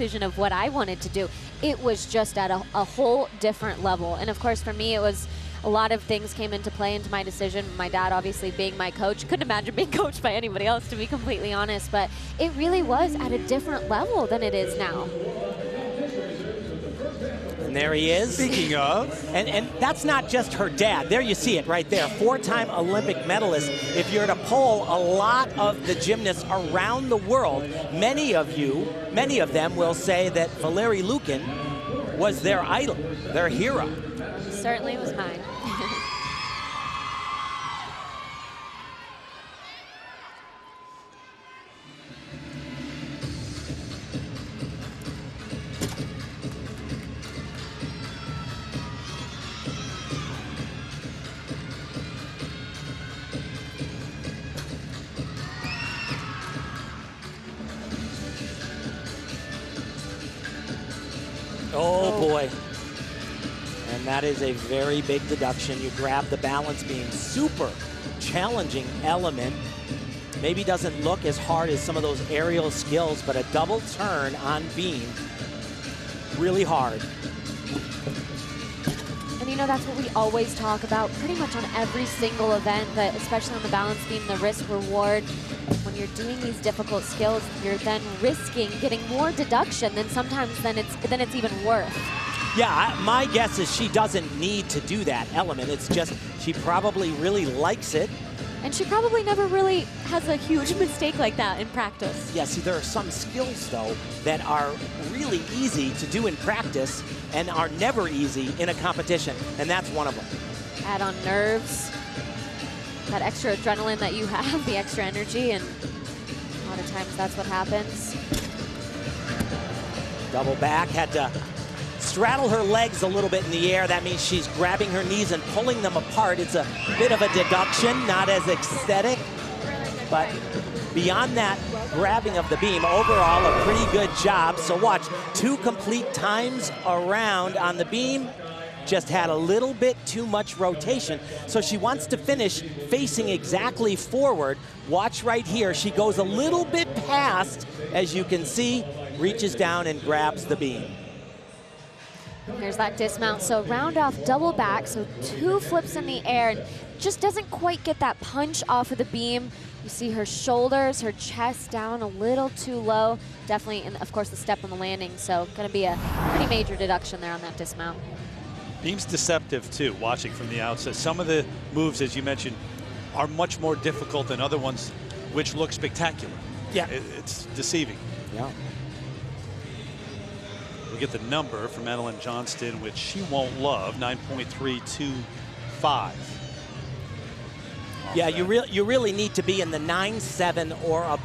decision of what I wanted to do. It was just at a whole different level. And of course, for me, it was a lot of things came into play into my decision. My dad obviously being my coach. Couldn't imagine being coached by anybody else, to be completely honest, but it really was at a different level than it is now. And there he is. Speaking of. And that's not just her dad. There you see it right there. 4-time Olympic medalist. If you're to poll a lot of the gymnasts around the world, many of them will say that Valeri Liukin was their idol, their hero. Certainly was mine. Oh boy. And that is a very big deduction. You grab the balance beam. Super challenging element. Maybe doesn't look as hard as some of those aerial skills, but a double turn on beam, really hard. And you know, that's what we always talk about pretty much on every single event, that especially on the balance beam, the risk reward. When you're doing these difficult skills, you're then risking getting more deduction than sometimes than it's even worth. Yeah, my guess is she doesn't need to do that element. It's just she probably really likes it. And she probably never really has a huge mistake like that in practice. Yeah, see, there are some skills, though, that are really easy to do in practice and are never easy in a competition, and that's one of them. Add on nerves, that extra adrenaline that you have, the extra energy, and a lot of times that's what happens. Double back, had to straddle her legs a little bit in the air. That means she's grabbing her knees and pulling them apart. It's a bit of a deduction, not as aesthetic, but beyond that grabbing of the beam, overall a pretty good job. So watch, 2 complete times around on the beam. Just had a little bit too much rotation. So she wants to finish facing exactly forward. Watch right here, she goes a little bit past, as you can see, reaches down and grabs the beam. There's that dismount, so round off double back, so 2 flips in the air, and just doesn't quite get that punch off of the beam. You see her shoulders, her chest down a little too low. Definitely, and of course, the step on the landing, so gonna be a pretty major deduction there on that dismount. Beam's deceptive too, watching from the outset. Some of the moves, as you mentioned, are much more difficult than other ones, which look spectacular. Yeah. It's deceiving. Yeah. We get the number from Madeleine Johnston, which she won't love, 9.325. Yeah, you really need to be in the 9.7 or above.